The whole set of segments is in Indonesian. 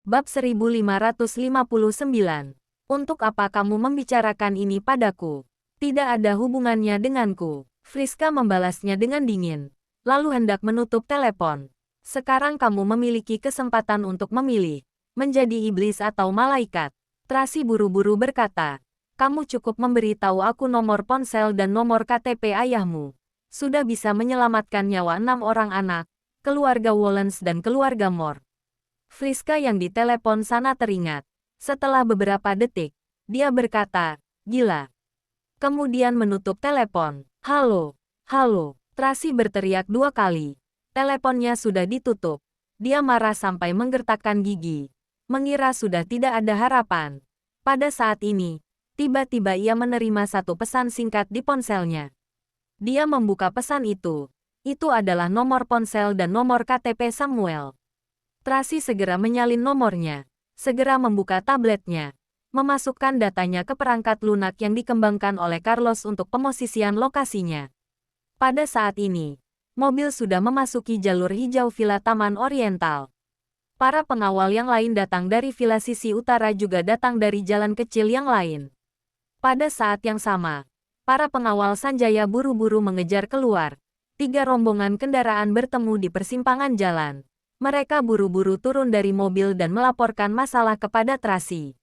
Bab 1559. Untuk apa kamu membicarakan ini padaku? Tidak ada hubungannya denganku. Friska membalasnya dengan dingin, lalu hendak menutup telepon. Sekarang kamu memiliki kesempatan untuk memilih, menjadi iblis atau malaikat. Tracy buru-buru berkata, kamu cukup memberitahu aku nomor ponsel dan nomor KTP ayahmu. Sudah bisa menyelamatkan nyawa 6 orang anak, keluarga Wollens dan keluarga Moore. Friska yang ditelepon sana teringat. Setelah beberapa detik, dia berkata, gila. Kemudian menutup telepon. Halo, halo. Tracy berteriak 2 kali. Teleponnya sudah ditutup. Dia marah sampai menggertakkan gigi. Mengira sudah tidak ada harapan. Pada saat ini, tiba-tiba ia menerima satu pesan singkat di ponselnya. Dia membuka pesan itu. Itu adalah nomor ponsel dan nomor KTP Samuel. Tracy segera menyalin nomornya, segera membuka tabletnya, memasukkan datanya ke perangkat lunak yang dikembangkan oleh Carlos untuk pemosisian lokasinya. Pada saat ini, mobil sudah memasuki jalur hijau Villa Taman Oriental. Para pengawal yang lain datang dari villa sisi utara juga datang dari jalan kecil yang lain. Pada saat yang sama, para pengawal Sanjaya buru-buru mengejar keluar. 3 rombongan kendaraan bertemu di persimpangan jalan. Mereka buru-buru turun dari mobil dan melaporkan masalah kepada Tracy.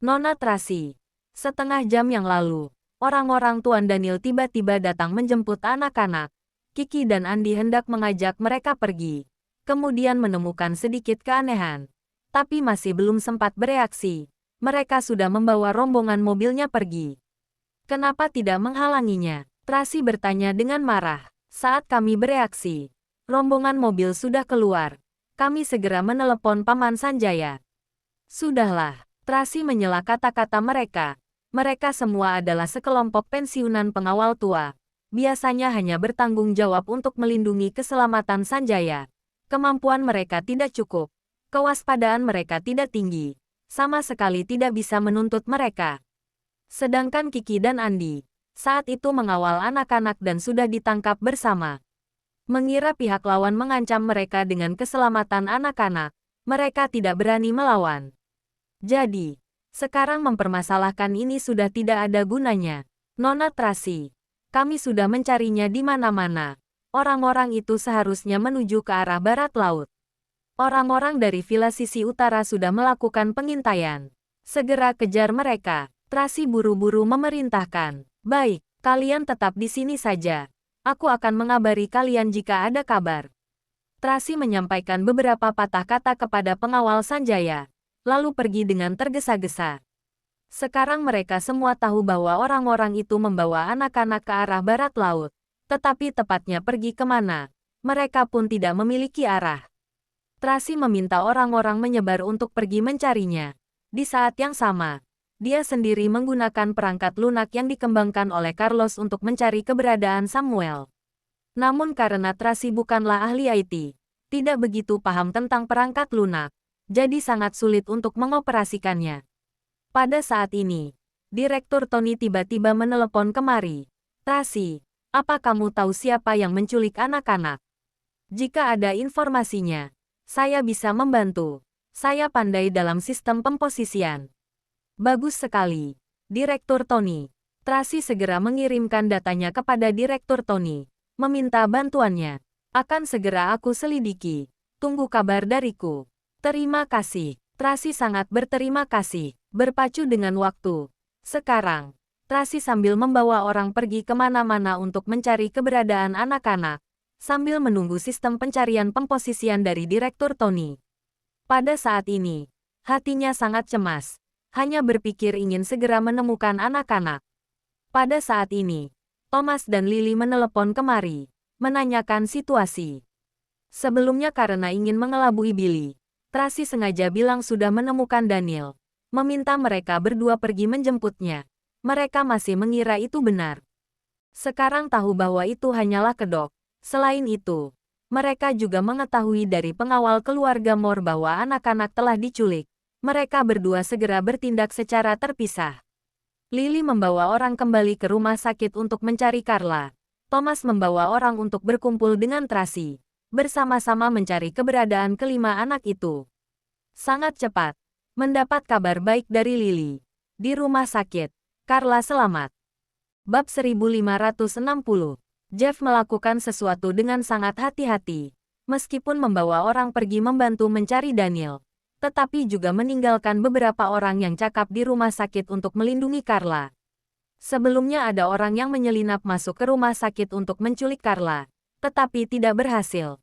Nona Tracy, setengah jam yang lalu, orang-orang Tuan Daniel tiba-tiba datang menjemput anak-anak. Kiki dan Andi hendak mengajak mereka pergi. Kemudian menemukan sedikit keanehan. Tapi masih belum sempat bereaksi. Mereka sudah membawa rombongan mobilnya pergi. Kenapa tidak menghalanginya? Tracy bertanya dengan marah. Saat kami bereaksi, rombongan mobil sudah keluar. Kami segera menelepon Paman Sanjaya. Sudahlah, Tracy menyela kata-kata mereka. Mereka semua adalah sekelompok pensiunan pengawal tua. Biasanya hanya bertanggung jawab untuk melindungi keselamatan Sanjaya. Kemampuan mereka tidak cukup. Kewaspadaan mereka tidak tinggi. Sama sekali tidak bisa menuntut mereka. Sedangkan Kiki dan Andi, saat itu mengawal anak-anak dan sudah ditangkap bersama. Mengira pihak lawan mengancam mereka dengan keselamatan anak-anak, mereka tidak berani melawan. Jadi, sekarang mempermasalahkan ini sudah tidak ada gunanya. Nona Tracy, kami sudah mencarinya di mana-mana. Orang-orang itu seharusnya menuju ke arah barat laut. Orang-orang dari villa sisi utara sudah melakukan pengintaian. Segera kejar mereka. Tracy buru-buru memerintahkan. Baik, kalian tetap di sini saja. Aku akan mengabari kalian jika ada kabar. Tracy menyampaikan beberapa patah kata kepada pengawal Sanjaya, lalu pergi dengan tergesa-gesa. Sekarang mereka semua tahu bahwa orang-orang itu membawa anak-anak ke arah barat laut, tetapi tepatnya pergi kemana, mereka pun tidak memiliki arah. Tracy meminta orang-orang menyebar untuk pergi mencarinya. Di saat yang sama, dia sendiri menggunakan perangkat lunak yang dikembangkan oleh Carlos untuk mencari keberadaan Samuel. Namun karena Tracy bukanlah ahli IT, tidak begitu paham tentang perangkat lunak, jadi sangat sulit untuk mengoperasikannya. Pada saat ini, Direktur Tony tiba-tiba menelepon kemari. Tracy, apa kamu tahu siapa yang menculik anak-anak? Jika ada informasinya, saya bisa membantu. Saya pandai dalam sistem pemposisian. Bagus sekali, Direktur Tony. Tracy segera mengirimkan datanya kepada Direktur Tony, meminta bantuannya. Akan segera aku selidiki. Tunggu kabar dariku. Terima kasih. Tracy sangat berterima kasih. Berpacu dengan waktu. Sekarang, Tracy sambil membawa orang pergi kemana-mana untuk mencari keberadaan anak-anak, sambil menunggu sistem pencarian pemposisian dari Direktur Tony. Pada saat ini, hatinya sangat cemas. Hanya berpikir ingin segera menemukan anak-anak. Pada saat ini, Thomas dan Lily menelepon kemari, menanyakan situasi. Sebelumnya karena ingin mengelabui Billy, Tracy sengaja bilang sudah menemukan Daniel, meminta mereka berdua pergi menjemputnya. Mereka masih mengira itu benar. Sekarang tahu bahwa itu hanyalah kedok. Selain itu, mereka juga mengetahui dari pengawal keluarga Moore bahwa anak-anak telah diculik. Mereka berdua segera bertindak secara terpisah. Lily membawa orang kembali ke rumah sakit untuk mencari Carla. Thomas membawa orang untuk berkumpul dengan Tracy, bersama-sama mencari keberadaan kelima anak itu. Sangat cepat. Mendapat kabar baik dari Lily. Di rumah sakit, Carla selamat. Bab 1560. Jeff melakukan sesuatu dengan sangat hati-hati. Meskipun membawa orang pergi membantu mencari Daniel, tetapi juga meninggalkan beberapa orang yang cakap di rumah sakit untuk melindungi Carla. Sebelumnya ada orang yang menyelinap masuk ke rumah sakit untuk menculik Carla, tetapi tidak berhasil.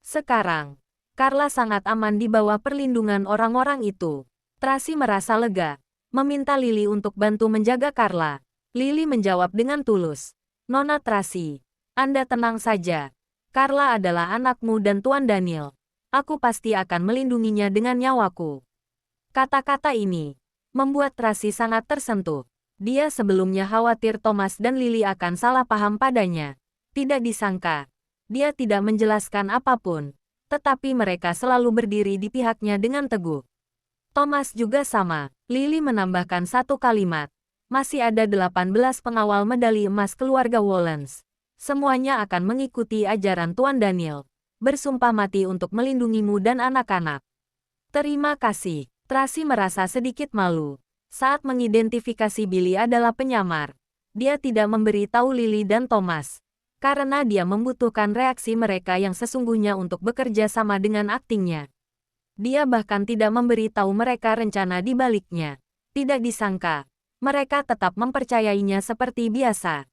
Sekarang, Carla sangat aman di bawah perlindungan orang-orang itu. Tracy merasa lega, meminta Lily untuk bantu menjaga Carla. Lily menjawab dengan tulus, "Nona Tracy, Anda tenang saja. Carla adalah anakmu dan Tuan Daniel. Aku pasti akan melindunginya dengan nyawaku." Kata-kata ini membuat Tracy sangat tersentuh. Dia sebelumnya khawatir Thomas dan Lily akan salah paham padanya. Tidak disangka, dia tidak menjelaskan apapun, tetapi mereka selalu berdiri di pihaknya dengan teguh. Thomas juga sama. Lily menambahkan satu kalimat. Masih ada 18 pengawal medali emas keluarga Wollens. Semuanya akan mengikuti ajaran Tuan Daniel. Bersumpah mati untuk melindungimu dan anak-anak. Terima kasih. Tracy merasa sedikit malu. Saat mengidentifikasi Billy adalah penyamar, dia tidak memberi tahu Lily dan Thomas. Karena dia membutuhkan reaksi mereka yang sesungguhnya untuk bekerja sama dengan aktingnya. Dia bahkan tidak memberi tahu mereka rencana di baliknya. Tidak disangka, mereka tetap mempercayainya seperti biasa.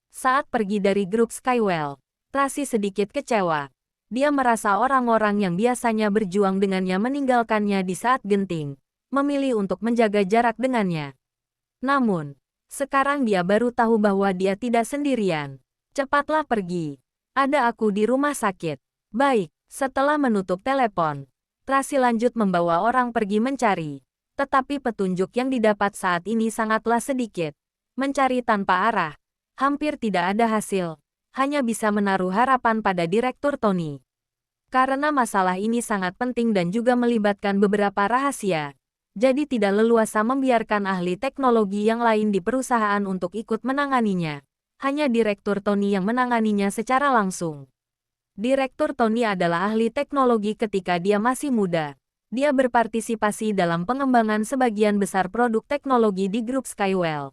Saat pergi dari grup Skywell, Tracy sedikit kecewa. Dia merasa orang-orang yang biasanya berjuang dengannya meninggalkannya di saat genting, memilih untuk menjaga jarak dengannya. Namun, sekarang dia baru tahu bahwa dia tidak sendirian. Cepatlah pergi. Ada aku di rumah sakit. Baik, setelah menutup telepon, Tracy lanjut membawa orang pergi mencari. Tetapi petunjuk yang didapat saat ini sangatlah sedikit. Mencari tanpa arah. Hampir tidak ada hasil. Hanya bisa menaruh harapan pada Direktur Tony. Karena masalah ini sangat penting dan juga melibatkan beberapa rahasia, jadi tidak leluasa membiarkan ahli teknologi yang lain di perusahaan untuk ikut menanganinya. Hanya Direktur Tony yang menanganinya secara langsung. Direktur Tony adalah ahli teknologi ketika dia masih muda. Dia berpartisipasi dalam pengembangan sebagian besar produk teknologi di grup Skywell.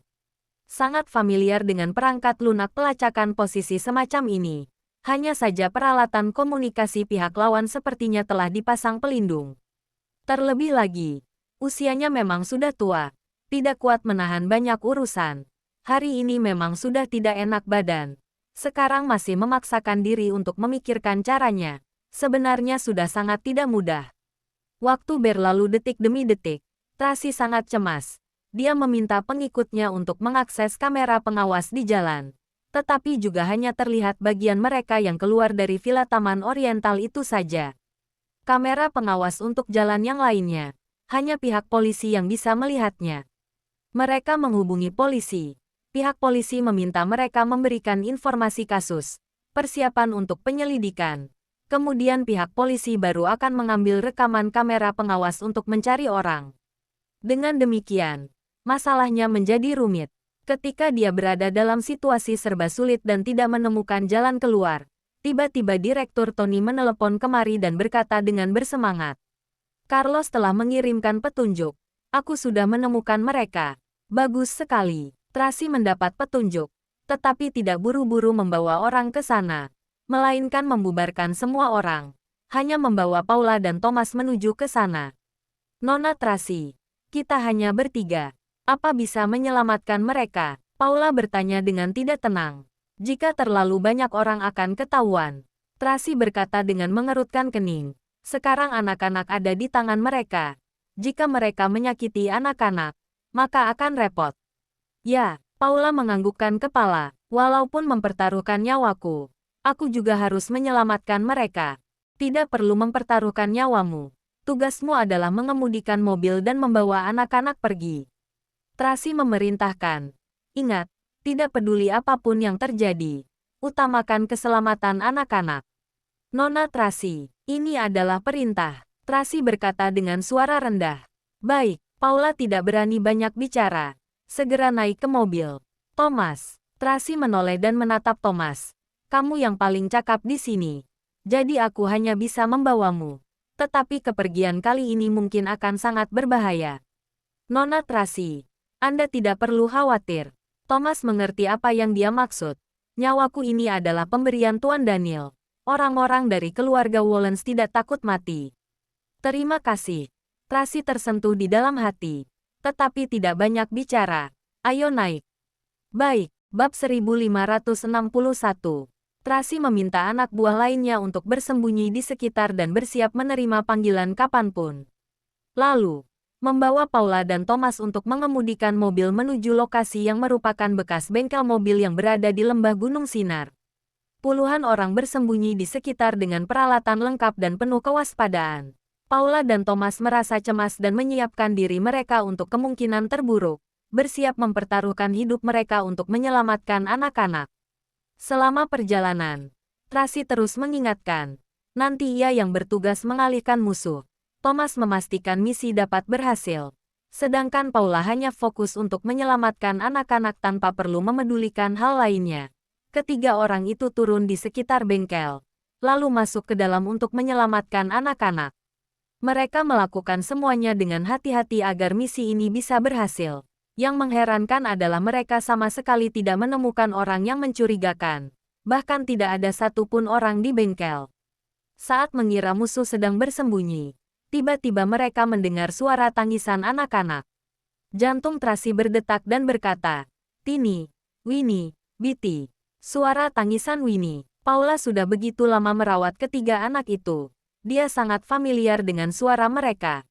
Sangat familiar dengan perangkat lunak pelacakan posisi semacam ini. Hanya saja peralatan komunikasi pihak lawan sepertinya telah dipasang pelindung. Terlebih lagi, usianya memang sudah tua, tidak kuat menahan banyak urusan. Hari ini memang sudah tidak enak badan. Sekarang masih memaksakan diri untuk memikirkan caranya. Sebenarnya sudah sangat tidak mudah. Waktu berlalu detik demi detik. Tracy sangat cemas. Dia meminta pengikutnya untuk mengakses kamera pengawas di jalan. Tetapi juga hanya terlihat bagian mereka yang keluar dari Villa Taman Oriental itu saja. Kamera pengawas untuk jalan yang lainnya. Hanya pihak polisi yang bisa melihatnya. Mereka menghubungi polisi. Pihak polisi meminta mereka memberikan informasi kasus, persiapan untuk penyelidikan. Kemudian pihak polisi baru akan mengambil rekaman kamera pengawas untuk mencari orang. Dengan demikian, masalahnya menjadi rumit. Ketika dia berada dalam situasi serba sulit dan tidak menemukan jalan keluar, tiba-tiba Direktur Tony menelepon kemari dan berkata dengan bersemangat, "Carlos telah mengirimkan petunjuk. Aku sudah menemukan mereka." Bagus sekali. Tracy mendapat petunjuk, tetapi tidak buru-buru membawa orang ke sana, melainkan membubarkan semua orang. Hanya membawa Paula dan Thomas menuju ke sana. "Nona Tracy, kita hanya bertiga. Apa bisa menyelamatkan mereka?" Paula bertanya dengan tidak tenang. "Jika terlalu banyak orang akan ketahuan." Tracy berkata dengan mengerutkan kening. "Sekarang anak-anak ada di tangan mereka. Jika mereka menyakiti anak-anak, maka akan repot." "Ya," Paula menganggukkan kepala. "Walaupun mempertaruhkan nyawaku, aku juga harus menyelamatkan mereka." "Tidak perlu mempertaruhkan nyawamu. Tugasmu adalah mengemudikan mobil dan membawa anak-anak pergi." Tracy memerintahkan. "Ingat, tidak peduli apapun yang terjadi. Utamakan keselamatan anak-anak." "Nona Tracy, ini adalah perintah," Tracy berkata dengan suara rendah. "Baik." Paula tidak berani banyak bicara. Segera naik ke mobil. "Thomas." Tracy menoleh dan menatap Thomas. "Kamu yang paling cakap di sini. Jadi aku hanya bisa membawamu. Tetapi kepergian kali ini mungkin akan sangat berbahaya. Nona Tracy, Anda tidak perlu khawatir. Thomas mengerti apa yang dia maksud. Nyawaku ini adalah pemberian Tuan Daniel. Orang-orang dari keluarga Wallens tidak takut mati. Terima kasih. Tracy tersentuh di dalam hati. Tetapi tidak banyak bicara. Ayo naik. Baik, bab 1561. Tracy meminta anak buah lainnya untuk bersembunyi di sekitar dan bersiap menerima panggilan kapanpun. Lalu, membawa Paula dan Thomas untuk mengemudikan mobil menuju lokasi yang merupakan bekas bengkel mobil yang berada di lembah Gunung Sinar. Puluhan orang bersembunyi di sekitar dengan peralatan lengkap dan penuh kewaspadaan. Paula dan Thomas merasa cemas dan menyiapkan diri mereka untuk kemungkinan terburuk, bersiap mempertaruhkan hidup mereka untuk menyelamatkan anak-anak. Selama perjalanan, Tracy terus mengingatkan, nanti ia yang bertugas mengalihkan musuh. Thomas memastikan misi dapat berhasil, sedangkan Paula hanya fokus untuk menyelamatkan anak-anak tanpa perlu memedulikan hal lainnya. Ketiga orang itu turun di sekitar bengkel, lalu masuk ke dalam untuk menyelamatkan anak-anak. Mereka melakukan semuanya dengan hati-hati agar misi ini bisa berhasil. Yang mengherankan adalah mereka sama sekali tidak menemukan orang yang mencurigakan. Bahkan tidak ada satupun orang di bengkel. Saat mengira musuh sedang bersembunyi, tiba-tiba mereka mendengar suara tangisan anak-anak. Jantung Tracy berdetak dan berkata, Tini, Winnie, Bitty. Suara tangisan Winnie. Paula sudah begitu lama merawat ketiga anak itu. Dia sangat familiar dengan suara mereka.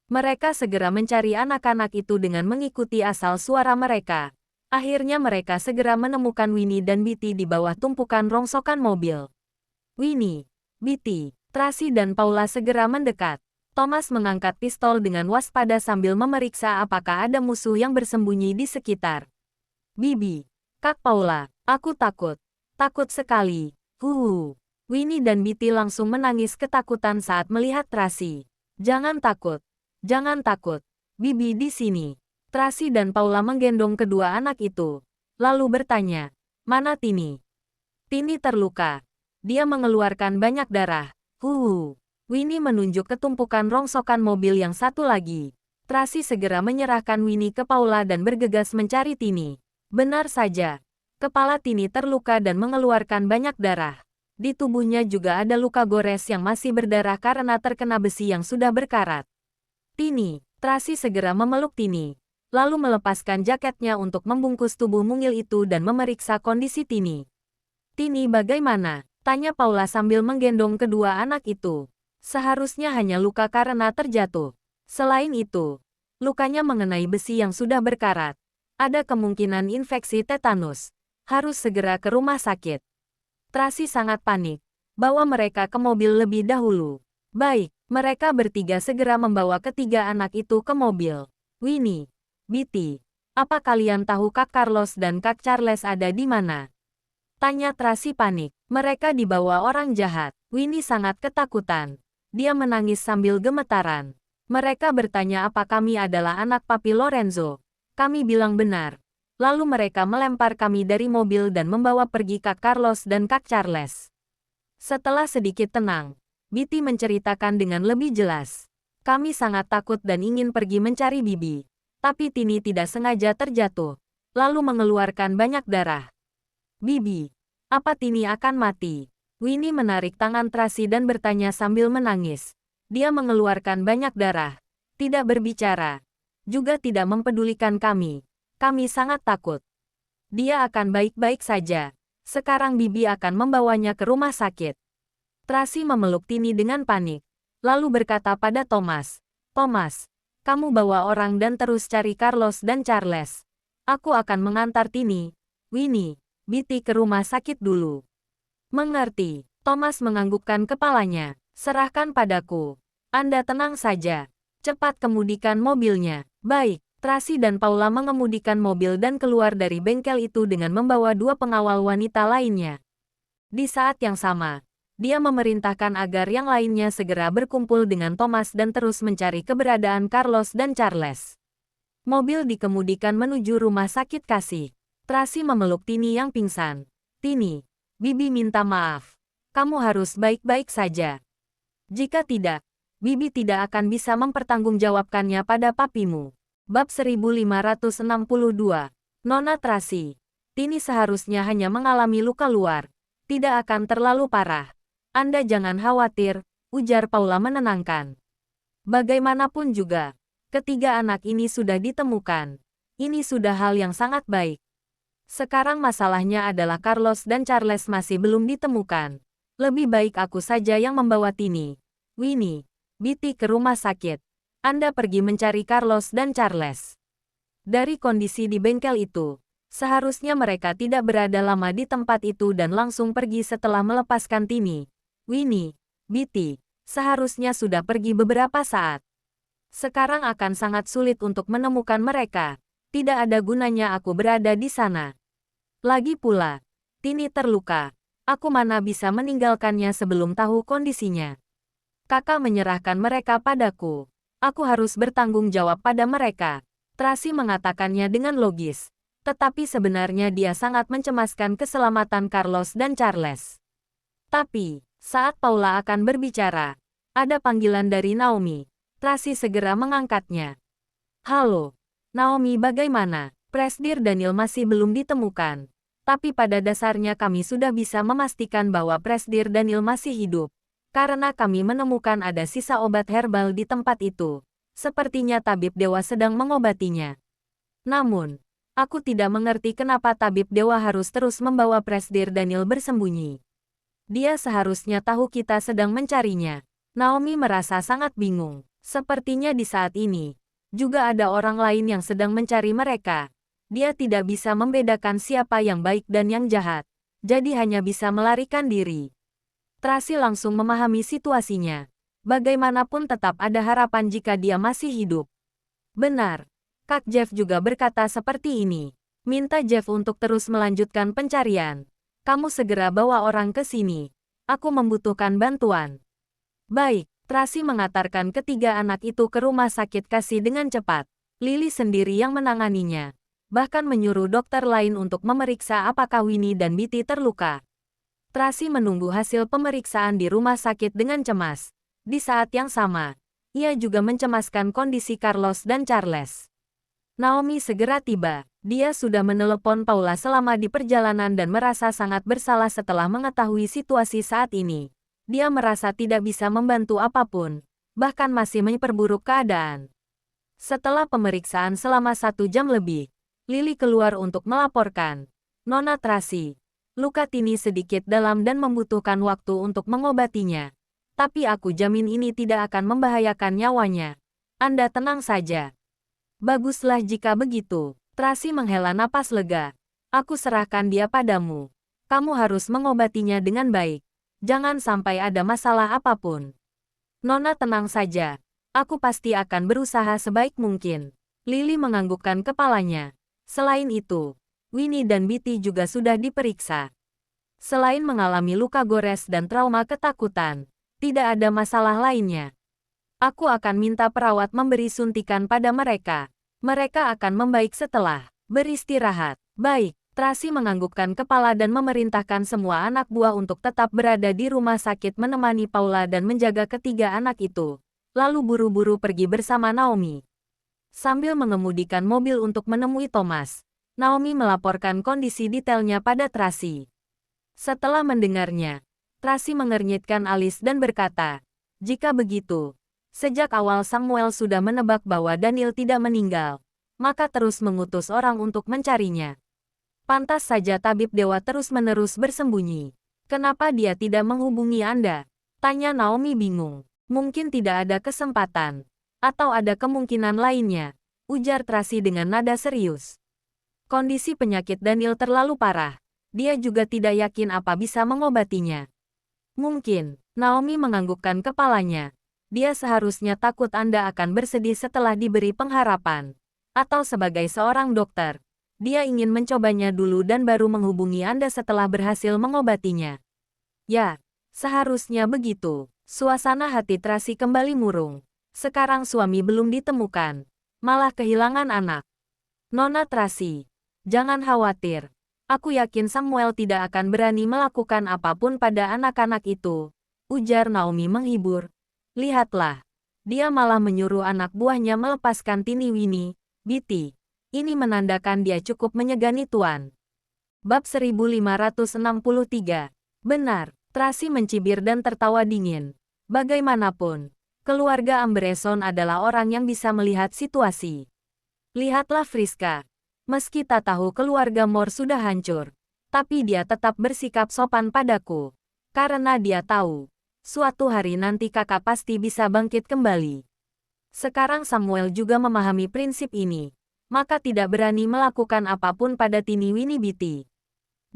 Mereka segera mencari anak-anak itu dengan mengikuti asal suara mereka. Akhirnya mereka segera menemukan Winnie dan Bitty di bawah tumpukan rongsokan mobil. Winnie, Bitty, Tracy dan Paula segera mendekat. Thomas mengangkat pistol dengan waspada sambil memeriksa apakah ada musuh yang bersembunyi di sekitar. Bibi, Kak Paula, aku takut. Takut sekali. Winnie dan Bitty langsung menangis ketakutan saat melihat Tracy. Jangan takut. Jangan takut. Bibi di sini. Tracy dan Paula menggendong kedua anak itu. Lalu bertanya, mana Tini? Tini terluka. Dia mengeluarkan banyak darah. Winnie menunjuk ke tumpukan rongsokan mobil yang satu lagi. Tracy segera menyerahkan Winnie ke Paula dan bergegas mencari Tini. Benar saja. Kepala Tini terluka dan mengeluarkan banyak darah. Di tubuhnya juga ada luka gores yang masih berdarah karena terkena besi yang sudah berkarat. Tini, Tracy segera memeluk Tini, lalu melepaskan jaketnya untuk membungkus tubuh mungil itu dan memeriksa kondisi Tini. Tini bagaimana? Tanya Paula sambil menggendong kedua anak itu. Seharusnya hanya luka karena terjatuh. Selain itu, lukanya mengenai besi yang sudah berkarat. Ada kemungkinan infeksi tetanus. Harus segera ke rumah sakit. Tracy sangat panik. Bawa mereka ke mobil lebih dahulu. Baik, mereka bertiga segera membawa ketiga anak itu ke mobil. Winnie, Bitty, apa kalian tahu Kak Carlos dan Kak Charles ada di mana? Tanya Tracy panik. Mereka dibawa orang jahat. Winnie sangat ketakutan. Dia menangis sambil gemetaran. Mereka bertanya apa kami adalah anak Papi Lorenzo. Kami bilang benar. Lalu mereka melempar kami dari mobil dan membawa pergi Kak Carlos dan Kak Charles. Setelah sedikit tenang, Bitty menceritakan dengan lebih jelas. Kami sangat takut dan ingin pergi mencari Bibi. Tapi Tini tidak sengaja terjatuh, lalu mengeluarkan banyak darah. Bibi, apa Tini akan mati? Winnie menarik tangan Tracy dan bertanya sambil menangis. Dia mengeluarkan banyak darah, tidak berbicara, juga tidak mempedulikan kami. Kami sangat takut. Dia akan baik-baik saja. Sekarang Bibi akan membawanya ke rumah sakit. Tracy memeluk Tini dengan panik, lalu berkata pada Thomas, Thomas, kamu bawa orang dan terus cari Carlos dan Charles. Aku akan mengantar Tini, Winnie, Bitty ke rumah sakit dulu. Mengerti. Thomas menganggukkan kepalanya. Serahkan padaku. Anda tenang saja. Cepat kemudikan mobilnya. Baik. Tracy dan Paula mengemudikan mobil dan keluar dari bengkel itu dengan membawa dua pengawal wanita lainnya. Di saat yang sama, dia memerintahkan agar yang lainnya segera berkumpul dengan Thomas dan terus mencari keberadaan Carlos dan Charles. Mobil dikemudikan menuju rumah sakit kasih. Tracy memeluk Tini yang pingsan. Tini, Bibi minta maaf. Kamu harus baik-baik saja. Jika tidak, Bibi tidak akan bisa mempertanggungjawabkannya pada papimu. Bab 1562. Nona Tracy. Tini seharusnya hanya mengalami luka luar. Tidak akan terlalu parah. Anda jangan khawatir, ujar Paula menenangkan. Bagaimanapun juga, ketiga anak ini sudah ditemukan. Ini sudah hal yang sangat baik. Sekarang masalahnya adalah Carlos dan Charles masih belum ditemukan. Lebih baik aku saja yang membawa Tini, Winnie, Bitty ke rumah sakit. Anda pergi mencari Carlos dan Charles. Dari kondisi di bengkel itu, seharusnya mereka tidak berada lama di tempat itu dan langsung pergi setelah melepaskan Tini, Winnie, Bitty. Seharusnya sudah pergi beberapa saat. Sekarang akan sangat sulit untuk menemukan mereka. Tidak ada gunanya aku berada di sana. Lagi pula, Tini terluka. Aku mana bisa meninggalkannya sebelum tahu kondisinya. Kakak menyerahkan mereka padaku. Aku harus bertanggung jawab pada mereka. Tracy mengatakannya dengan logis. Tetapi sebenarnya dia sangat mencemaskan keselamatan Carlos dan Charles. Tapi, saat Paula akan berbicara, ada panggilan dari Naomi. Tracy segera mengangkatnya. Halo, Naomi, bagaimana? Presdir Daniel masih belum ditemukan. Tapi pada dasarnya kami sudah bisa memastikan bahwa Presdir Daniel masih hidup. Karena kami menemukan ada sisa obat herbal di tempat itu. Sepertinya tabib dewa sedang mengobatinya. Namun, aku tidak mengerti kenapa tabib dewa harus terus membawa Presdir Daniel bersembunyi. Dia seharusnya tahu kita sedang mencarinya. Naomi merasa sangat bingung. Sepertinya di saat ini, juga ada orang lain yang sedang mencari mereka. Dia tidak bisa membedakan siapa yang baik dan yang jahat. Jadi hanya bisa melarikan diri. Tracy langsung memahami situasinya. Bagaimanapun tetap ada harapan jika dia masih hidup. Benar. Kak Jeff juga berkata seperti ini. Minta Jeff untuk terus melanjutkan pencarian. Kamu segera bawa orang ke sini. Aku membutuhkan bantuan. Baik. Tracy mengantarkan ketiga anak itu ke rumah sakit kasih dengan cepat. Lily sendiri yang menanganinya. Bahkan menyuruh dokter lain untuk memeriksa apakah Winnie dan Bitty terluka. Tracy menunggu hasil pemeriksaan di rumah sakit dengan cemas. Di saat yang sama, ia juga mencemaskan kondisi Carlos dan Charles. Naomi segera tiba. Dia sudah menelepon Paula selama di perjalanan dan merasa sangat bersalah setelah mengetahui situasi saat ini. Dia merasa tidak bisa membantu apapun, bahkan masih memperburuk keadaan. Setelah pemeriksaan selama 1 jam lebih, Lily keluar untuk melaporkan. Nona Tracy, luka Tini sedikit dalam dan membutuhkan waktu untuk mengobatinya. Tapi aku jamin ini tidak akan membahayakan nyawanya. Anda tenang saja. Baguslah jika begitu. Tracy menghela napas lega. Aku serahkan dia padamu. Kamu harus mengobatinya dengan baik. Jangan sampai ada masalah apapun. Nona tenang saja. Aku pasti akan berusaha sebaik mungkin. Lily menganggukkan kepalanya. Selain itu, Winnie dan Bitty juga sudah diperiksa. Selain mengalami luka gores dan trauma ketakutan, tidak ada masalah lainnya. Aku akan minta perawat memberi suntikan pada mereka. Mereka akan membaik setelah beristirahat. Baik. Tracy menganggukkan kepala dan memerintahkan semua anak buah untuk tetap berada di rumah sakit menemani Paula dan menjaga ketiga anak itu. Lalu buru-buru pergi bersama Naomi. Sambil mengemudikan mobil untuk menemui Thomas, Naomi melaporkan kondisi detailnya pada Tracy. Setelah mendengarnya, Tracy mengernyitkan alis dan berkata, "Jika begitu, sejak awal Samuel sudah menebak bahwa Daniel tidak meninggal, maka terus mengutus orang untuk mencarinya. Pantas saja tabib dewa terus-menerus bersembunyi. Kenapa dia tidak menghubungi Anda?" Tanya Naomi bingung. "Mungkin tidak ada kesempatan. Atau ada kemungkinan lainnya," ujar Tracy dengan nada serius. Kondisi penyakit Daniel terlalu parah. Dia juga tidak yakin apa bisa mengobatinya. "Mungkin," Naomi menganggukkan kepalanya. "Dia seharusnya takut Anda akan bersedih setelah diberi pengharapan. Atau sebagai seorang dokter, dia ingin mencobanya dulu dan baru menghubungi Anda setelah berhasil mengobatinya." "Ya, seharusnya begitu." Suasana hati Tracy kembali murung. Sekarang suami belum ditemukan, malah kehilangan anak. "Nona Tracy, jangan khawatir. Aku yakin Samuel tidak akan berani melakukan apapun pada anak-anak itu," ujar Naomi menghibur. "Lihatlah, Dia malah menyuruh anak buahnya melepaskan Tini Winnie, Biti. Ini menandakan dia cukup menyegani Tuan. Bab 1563. Benar, Tracy mencibir dan tertawa dingin. Bagaimanapun, keluarga Ambreson adalah orang yang bisa melihat situasi. Lihatlah Friska. Meski tak tahu keluarga Moore sudah hancur, tapi dia tetap bersikap sopan padaku. Karena dia tahu, suatu hari nanti kakak pasti bisa bangkit kembali. Sekarang Samuel juga memahami prinsip ini, maka tidak berani melakukan apapun pada Tini Winnie Biti.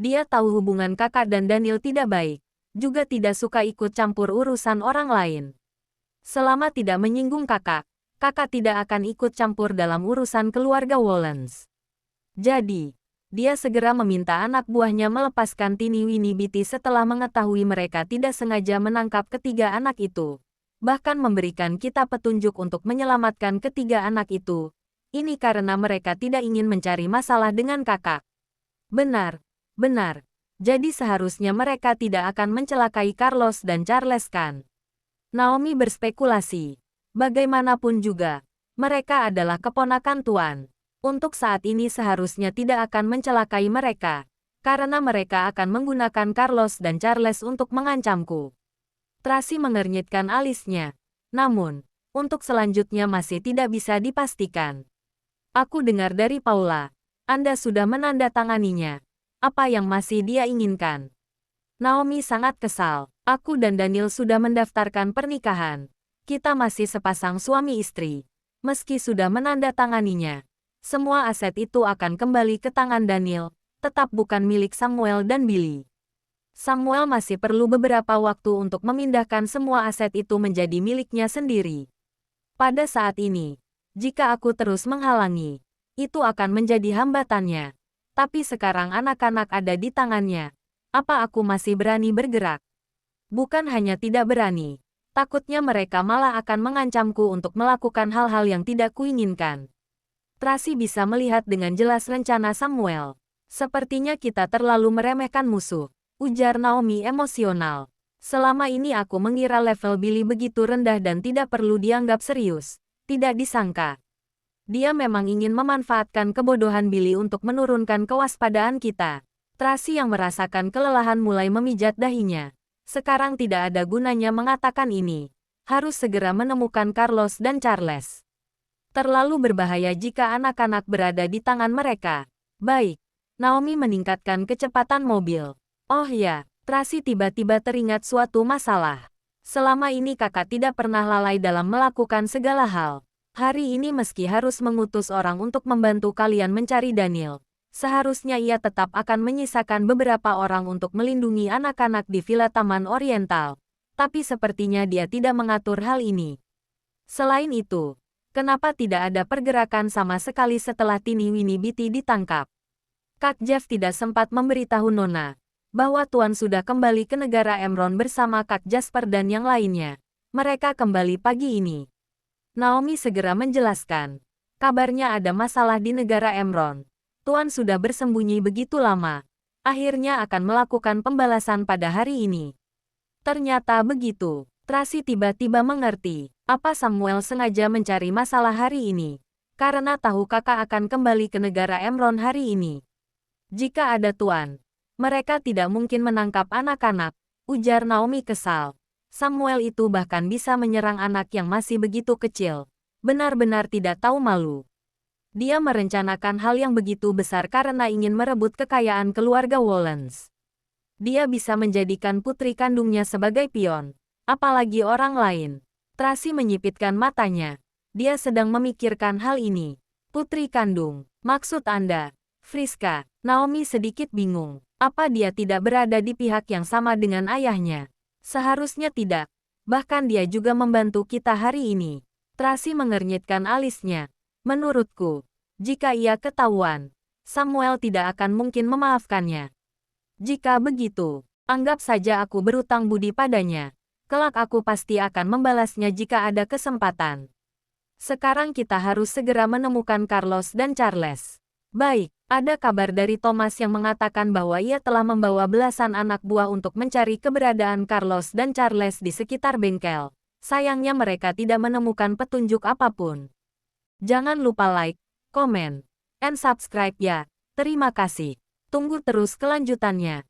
Dia tahu hubungan kakak dan Daniel tidak baik, juga tidak suka ikut campur urusan orang lain. Selama tidak menyinggung kakak, kakak tidak akan ikut campur dalam urusan keluarga Wollens. Jadi, dia segera meminta anak buahnya melepaskan Tini Winnie Biti setelah mengetahui mereka tidak sengaja menangkap ketiga anak itu. Bahkan memberikan kita petunjuk untuk menyelamatkan ketiga anak itu. Ini karena mereka tidak ingin mencari masalah dengan kakak. Benar, benar. Jadi seharusnya mereka tidak akan mencelakai Carlos dan Charles kan? Naomi berspekulasi. Bagaimanapun juga, mereka adalah keponakan Tuan. Untuk saat ini seharusnya tidak akan mencelakai mereka, karena mereka akan menggunakan Carlos dan Charles untuk mengancamku. Tracy mengernyitkan alisnya. Namun, untuk selanjutnya masih tidak bisa dipastikan. Aku dengar dari Paula, Anda sudah menandatanganinya. Apa yang masih dia inginkan? Naomi sangat kesal. Aku dan Daniel sudah mendaftarkan pernikahan. Kita masih sepasang suami istri. Meski sudah menandatanganinya, semua aset itu akan kembali ke tangan Daniel, tetap bukan milik Samuel dan Billy. Samuel masih perlu beberapa waktu untuk memindahkan semua aset itu menjadi miliknya sendiri. Pada saat ini, jika aku terus menghalangi, itu akan menjadi hambatannya. Tapi sekarang anak-anak ada di tangannya. Apa aku masih berani bergerak? Bukan hanya tidak berani, takutnya mereka malah akan mengancamku untuk melakukan hal-hal yang tidak kuinginkan. Tracy bisa melihat dengan jelas rencana Samuel. Sepertinya kita terlalu meremehkan musuh, ujar Naomi emosional. Selama ini aku mengira level Billy begitu rendah dan tidak perlu dianggap serius. Tidak disangka. Dia memang ingin memanfaatkan kebodohan Billy untuk menurunkan kewaspadaan kita. Tracy yang merasakan kelelahan mulai memijat dahinya. Sekarang tidak ada gunanya mengatakan ini. Harus segera menemukan Carlos dan Charles. Terlalu berbahaya jika anak-anak berada di tangan mereka. Baik. Naomi meningkatkan kecepatan mobil. Oh ya, Tracy tiba-tiba teringat suatu masalah. Selama ini kakak tidak pernah lalai dalam melakukan segala hal. Hari ini meski harus mengutus orang untuk membantu kalian mencari Daniel, seharusnya ia tetap akan menyisakan beberapa orang untuk melindungi anak-anak di Villa Taman Oriental. Tapi sepertinya dia tidak mengatur hal ini. Selain itu, kenapa tidak ada pergerakan sama sekali setelah Tini Winnie Biti ditangkap? Kak Jeff tidak sempat memberitahu Nona bahwa Tuan sudah kembali ke negara Emron bersama Kak Jasper dan yang lainnya. Mereka kembali pagi ini. Naomi segera menjelaskan. Kabarnya ada masalah di negara Emron. Tuan sudah bersembunyi begitu lama. Akhirnya akan melakukan pembalasan pada hari ini. Ternyata begitu. Tracy tiba-tiba mengerti. Apa Samuel sengaja mencari masalah hari ini? Karena tahu kakak akan kembali ke negara Emron hari ini. Jika ada Tuan, mereka tidak mungkin menangkap anak-anak, ujar Naomi kesal. Samuel itu bahkan bisa menyerang anak yang masih begitu kecil. Benar-benar tidak tahu malu. Dia merencanakan hal yang begitu besar karena ingin merebut kekayaan keluarga Wollens. Dia bisa menjadikan putri kandungnya sebagai pion. Apalagi orang lain. Tracy menyipitkan matanya. Dia sedang memikirkan hal ini. Putri kandung. Maksud Anda, Friska? Naomi sedikit bingung. Apa dia tidak berada di pihak yang sama dengan ayahnya? Seharusnya tidak. Bahkan dia juga membantu kita hari ini. Tracy mengernyitkan alisnya. Menurutku, jika ia ketahuan, Samuel tidak akan mungkin memaafkannya. Jika begitu, anggap saja aku berutang budi padanya. Kelak aku pasti akan membalasnya jika ada kesempatan. Sekarang kita harus segera menemukan Carlos dan Charles. Baik, ada kabar dari Thomas yang mengatakan bahwa ia telah membawa belasan anak buah untuk mencari keberadaan Carlos dan Charles di sekitar bengkel. Sayangnya mereka tidak menemukan petunjuk apapun. Jangan lupa like, comment, and subscribe ya. Terima kasih. Tunggu terus kelanjutannya.